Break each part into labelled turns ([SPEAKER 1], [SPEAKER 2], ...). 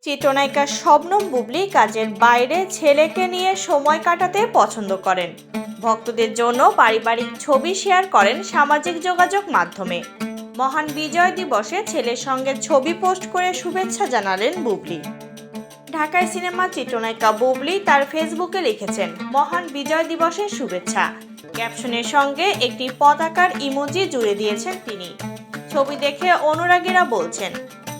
[SPEAKER 1] চিত্রনায়িকা শবনম বুবলী কাজের বাইরে ছেলেকে নিয়ে সময় কাটাতে পছন্দ করেন। ভক্তদের জন্য পারিবারিক ছবি শেয়ার করেন সামাজিক যোগাযোগ মাধ্যমে। মহান বিজয় দিবসে ছেলের সঙ্গে ছবি পোস্ট করে শুভেচ্ছা জানালেন বুবলী। ঢাকায় সিনেমা চিত্রনায়িকা বুবলী তার ফেসবুকে লিখেছেন মহান বিজয় দিবসের শুভেচ্ছা। ক্যাপশনের সঙ্গে একটি পতাকার ইমোজি জুড়ে দিয়েছেন তিনি। ছবি দেখে অনুরাগীরা বলছেন,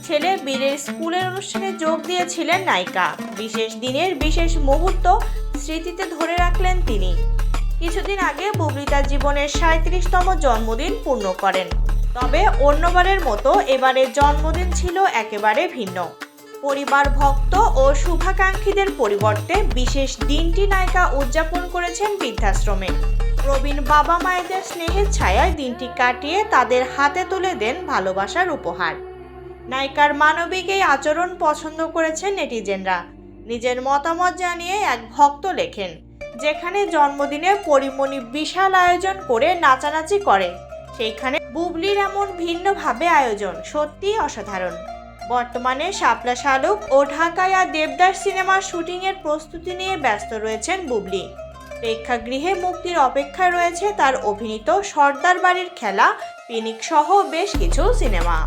[SPEAKER 1] ছেলে বীরের স্কুলের অনুষ্ঠানে যোগ দিয়েছিলেন নায়িকা। বিশেষ দিনের বিশেষ মুহূর্ত স্মৃতিতে ধরে রাখলেন তিনি। কিছুদিন আগে বুবলী তার জীবনের 37তম জন্মদিন পূর্ণ করেন। তবে অন্যবারের মতো এবারের জন্মদিন ছিল একেবারে ভিন্ন। পরিবার, ভক্ত ও শুভাকাঙ্ক্ষীদের পরিবর্তে বিশেষ দিনটি নায়িকা উদযাপন করেছেন বৃদ্ধাশ্রমে। প্রবীণ বাবা মায়েদের স্নেহের ছায়ায় দিনটি কাটিয়ে তাদের হাতে তুলে দেন ভালোবাসার উপহার। নায়িকার মানবিক এই আচরণ পছন্দ করেছেন নেটিজেনরা। নিজের মতামত জানিয়ে এক ভক্ত লেখেন, যেখানে জন্মদিনে পরিমণি বিশাল আয়োজন করে নাচানাচি করে, সেইখানে বুবলীর এমন ভিন্নভাবে আয়োজন সত্যিই অসাধারণ। বর্তমানে শাপলা শালুক ও ঢাকায়া দেবদাস সিনেমার শুটিংয়ের প্রস্তুতি নিয়ে ব্যস্ত রয়েছেন বুবলী। প্রেক্ষাগৃহে মুক্তির অপেক্ষায় রয়েছে তার অভিনীত সর্দার বাড়ির খেলা, পিনিক সহ বেশ কিছু সিনেমা।